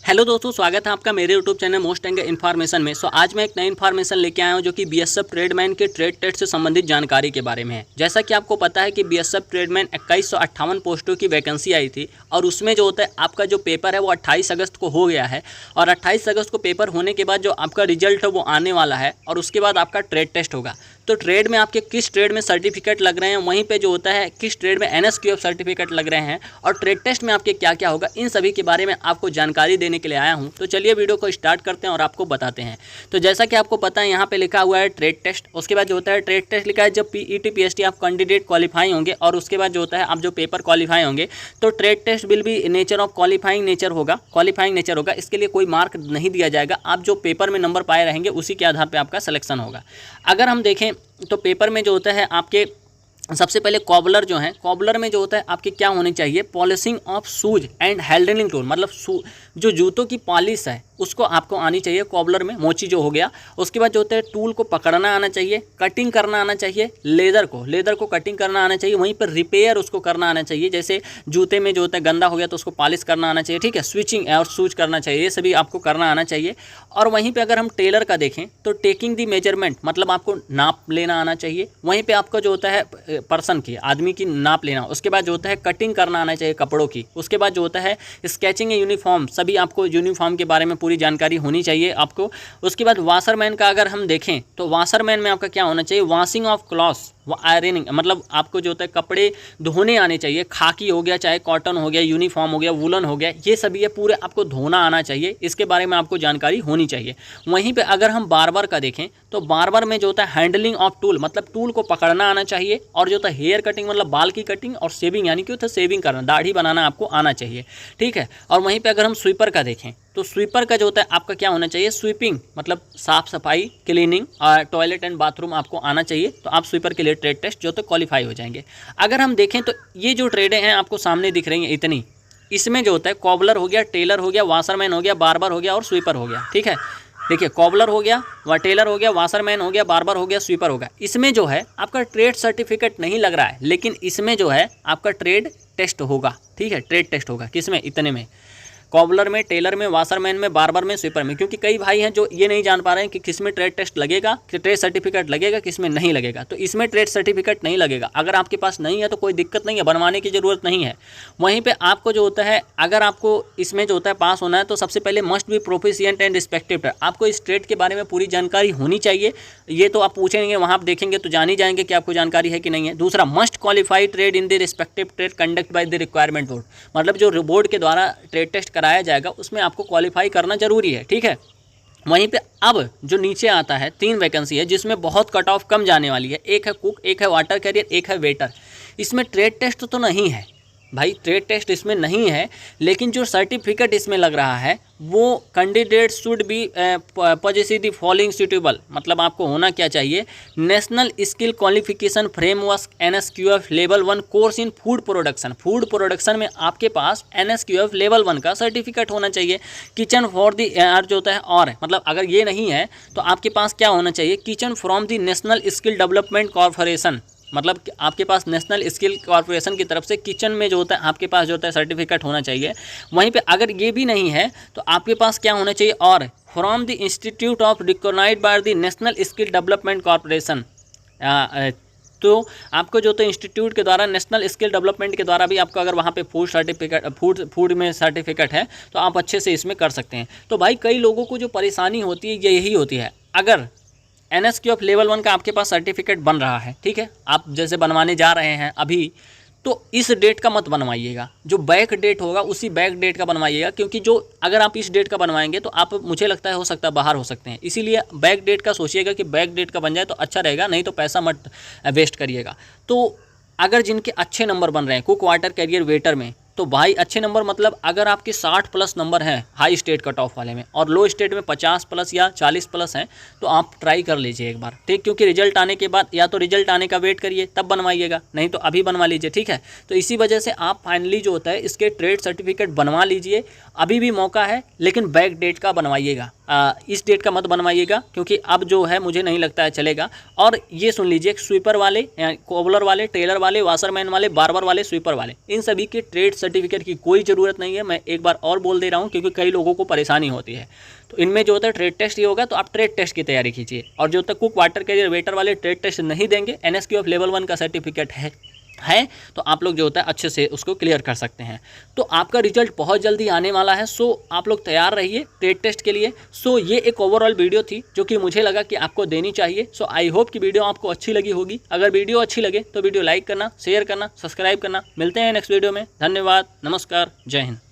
Hello दोस्तों, स्वागत है आपका मेरे यूट्यूब चैनल मोस्ट एंग इन्फॉर्मेशन में। आज मैं एक नई इन्फॉर्मेशन लेके आया हूं जो कि बीएसएफ ट्रेडमैन के ट्रेड टेस्ट से संबंधित जानकारी के बारे में है। जैसा कि आपको पता है कि बीएसएफ ट्रेडमैन 2158 पोस्टों की वैकेंसी आई थी और उसमें जो होता है आपका जो पेपर है वो 28 अगस्त को हो गया है और 28 अगस्त को पेपर होने के बाद जो आपका रिजल्ट है वो आने वाला है और उसके बाद आपका ट्रेड टेस्ट होगा। तो ट्रेड में आपके किस ट्रेड में सर्टिफिकेट लग रहे हैं, वहीं पे जो होता है किस ट्रेड में एनएसक्यूएफ सर्टिफिकेट लग रहे हैं और ट्रेड टेस्ट में आपके क्या क्या होगा, इन सभी के बारे में आपको जानकारी देने के लिए आया हूं। तो चलिए वीडियो को स्टार्ट करते हैं और आपको बताते हैं। तो जैसा कि आपको पता है यहाँ पे लिखा हुआ है ट्रेड टेस्ट, उसके बाद जो होता है ट्रेड टेस्ट लिखा है जब पीईटी पीएसटी आप कैंडिडेट क्वालिफाई होंगे और उसके बाद जो होता है आप जो पेपर क्वालिफाई होंगे तो ट्रेड टेस्ट विल भी नेचर ऑफ क्वालिफाइंग नेचर होगा। इसके लिए कोई मार्क नहीं दिया जाएगा, आप जो पेपर में नंबर पाए रहेंगे उसी के आधार पर आपका सिलेक्शन होगा। अगर हम देखें तो पेपर में जो होता है आपके सबसे पहले कॉबलर जो है, कॉबलर में जो होता है आपके क्या होनी चाहिए, polishing of shoes and handling tool, मतलब जो जूतों की पॉलिश है उसको आपको आनी चाहिए कॉबलर में, मोची जो हो गया। उसके बाद जो होता है टूल को पकड़ना आना चाहिए, कटिंग करना आना चाहिए, लेदर को कटिंग करना आना चाहिए, वहीं पर रिपेयर उसको करना आना चाहिए। जैसे जूते में जो होता है गंदा हो गया तो उसको पॉलिश करना आना चाहिए, ठीक है, स्विचिंग और शूज करना चाहिए, ये सभी आपको करना आना चाहिए। और वहीं पर अगर हम टेलर का देखें तो टेकिंग दी मेजरमेंट, मतलब आपको नाप लेना आना चाहिए, वहीं पर आपका जो होता है पर्सन की, आदमी की नाप लेना। उसके बाद जो होता है कटिंग करना आना चाहिए कपड़ों की। उसके बाद जो होता है स्केचिंग यूनिफॉर्म, सभी आपको यूनिफॉर्म के बारे में पूरी जानकारी होनी चाहिए आपको। उसके बाद वाशरमैन का अगर हम देखें तो वाशरमैन में आपका क्या होना चाहिए, वॉशिंग ऑफ क्लॉथ्स, आयरनिंग, मतलब आपको जो होता है कपड़े धोने आने चाहिए, खाकी हो गया, चाहे कॉटन हो गया, यूनिफॉर्म हो गया, वुलन हो गया, ये सभी ये पूरे आपको धोना आना चाहिए, इसके बारे में आपको जानकारी होनी चाहिए। वहीं पे अगर हम बार्बर का देखें तो बार्बर में जो होता है हैंडलिंग ऑफ टूल, मतलब टूल को पकड़ना आना चाहिए, और जो होता है हेयर कटिंग मतलब बाल की कटिंग, और सेविंग यानी कि होता है सेविंग करना, दाढ़ी बनाना आपको आना चाहिए, ठीक है। और वहीं पर अगर हम स्वीपर का देखें तो स्वीपर का जो होता है आपका क्या होना चाहिए, स्वीपिंग मतलब साफ सफाई, क्लीनिंग और टॉयलेट एंड बाथरूम आपको आना चाहिए, तो आप स्वीपर के लिए ट्रेड टेस्ट जो तो क्वालिफाई हो जाएंगे। अगर हम देखें तो ये जो ट्रेडें हैं आपको सामने दिख रही हैं इतनी, इसमें जो होता है कॉबलर हो गया, टेलर हो गया, वाशरमैन हो गया, बार्बर हो गया और स्वीपर हो गया, ठीक है। देखिए कॉबलर हो गया, टेलर हो गया, वाशरमैन हो गया, बार्बर हो गया, स्वीपर हो गया। इसमें जो है आपका ट्रेड सर्टिफिकेट नहीं लग रहा है, लेकिन इसमें जो है आपका ट्रेड टेस्ट होगा, ठीक है, ट्रेड टेस्ट होगा। किसमें, इतने में, कॉबलर में, टेलर में, वाशरमैन में, बार्बर में, स्वीपर में। क्योंकि कई भाई हैं जो ये नहीं जान पा रहे हैं कि किसमें ट्रेड टेस्ट लगेगा, कि ट्रेड सर्टिफिकेट लगेगा, किसमें नहीं लगेगा। तो इसमें ट्रेड सर्टिफिकेट नहीं लगेगा। अगर आपके पास नहीं है तो कोई दिक्कत नहीं है, बनवाने की ज़रूरत नहीं है। वहीं पे आपको जो होता है, अगर आपको इसमें जो होता है पास होना है तो सबसे पहले must be proficient and respective, आपको इस ट्रेड के बारे में पूरी जानकारी होनी चाहिए। ये तो आप पूछेंगे, वहाँ आप देखेंगे तो जान ही जाएंगे कि आपको जानकारी है कि नहीं है। दूसरा, must qualify trade in the respective trade conduct by the requirement board, मतलब जो बोर्ड के द्वारा ट्रेड टेस्ट कराया जाएगा उसमें आपको क्वालिफाई करना जरूरी है, ठीक है। वहीं पे अब जो नीचे आता है 3 वैकेंसी है जिसमें बहुत कट ऑफ कम जाने वाली है। एक है कुक, एक है वाटर कैरियर, एक है वेटर। इसमें ट्रेड टेस्ट तो नहीं है भाई, ट्रेड टेस्ट इसमें नहीं है, लेकिन जो सर्टिफिकेट इसमें लग रहा है वो candidate should be positive the following suitable, मतलब आपको होना क्या चाहिए, national skill qualification framework NSQF level 1 course in food production. Food production में आपके पास एनएसक्यूएफ लेवल 1 का सर्टिफिकेट होना चाहिए। किचन फॉर दी जो होता है, और मतलब अगर ये नहीं है तो आपके पास क्या होना चाहिए, kitchen from the national skill development corporation, मतलब आपके पास नेशनल स्किल कॉर्पोरेशन की तरफ से किचन में जो होता है आपके पास जो होता है सर्टिफिकेट होना चाहिए। वहीं पे अगर ये भी नहीं है तो आपके पास क्या होना चाहिए, और from the institute of recognised by the national skill development corporation, तो आपको जो तो इंस्टीट्यूट के द्वारा, नेशनल स्किल डेवलपमेंट के द्वारा भी आपको अगर वहाँ पे फूड सर्टिफिकेट, फूड में सर्टिफिकेट है तो आप अच्छे से इसमें कर सकते हैं। तो भाई कई लोगों को जो परेशानी होती है यही होती है, अगर एनएसक्यूएफ लेवल 1 का आपके पास सर्टिफिकेट बन रहा है, ठीक है, आप जैसे बनवाने जा रहे हैं अभी, तो इस डेट का मत बनवाइएगा, जो बैक डेट होगा उसी बैक डेट का बनवाइएगा। क्योंकि जो अगर आप इस डेट का बनवाएंगे तो आप, मुझे लगता है हो सकता है बाहर हो सकते हैं, इसीलिए बैक डेट का सोचिएगा कि बैक डेट का बन जाए तो अच्छा रहेगा, नहीं तो पैसा मत वेस्ट करिएगा। तो अगर जिनके अच्छे नंबर बन रहे हैं कुक, वाटर कैरियर, वेटर में, तो भाई अच्छे नंबर मतलब अगर आपके 60 प्लस नंबर हैं हाई स्टेट कट ऑफ वाले में और लो स्टेट में 50 प्लस या 40 प्लस हैं, तो आप ट्राई कर लीजिए एक बार, ठीक। क्योंकि रिजल्ट आने के बाद या तो रिजल्ट आने का वेट करिए तब बनवाइएगा, नहीं तो अभी बनवा लीजिए, ठीक है। तो इसी वजह से आप फाइनली जो होता है इसके ट्रेड सर्टिफिकेट बनवा लीजिए, अभी भी मौका है, लेकिन बैक डेट का बनवाइएगा। इस डेट का मत बनवाइएगा, क्योंकि अब जो है मुझे नहीं लगता है चलेगा। और ये सुन लीजिए, स्वीपर वाले, कोबलर वाले, टेलर वाले, वाशरमैन वाले, बार्बर वाले, स्वीपर वाले, इन सभी के ट्रेड सर्टिफिकेट की कोई ज़रूरत नहीं है। मैं एक बार और बोल दे रहा हूँ, क्योंकि कई लोगों को परेशानी होती है। तो इनमें जो होता है ट्रेड टेस्ट ये होगा, तो आप ट्रेड टेस्ट की तैयारी कीजिए। और जो तक कुक, वाटर कैरियर, वेटर वाले ट्रेड टेस्ट नहीं देंगे, NSQF लेवल 1 का सर्टिफिकेट है तो आप लोग जो होता है अच्छे से उसको क्लियर कर सकते हैं। तो आपका रिजल्ट बहुत जल्दी आने वाला है। सो आप लोग तैयार रहिए ट्रेड टेस्ट के लिए। सो ये एक ओवरऑल वीडियो थी जो कि मुझे लगा कि आपको देनी चाहिए। सो आई होप कि वीडियो आपको अच्छी लगी होगी। अगर वीडियो अच्छी लगे तो वीडियो लाइक करना, शेयर करना, सब्सक्राइब करना। मिलते हैं नेक्स्ट वीडियो में। धन्यवाद, नमस्कार, जय हिंद।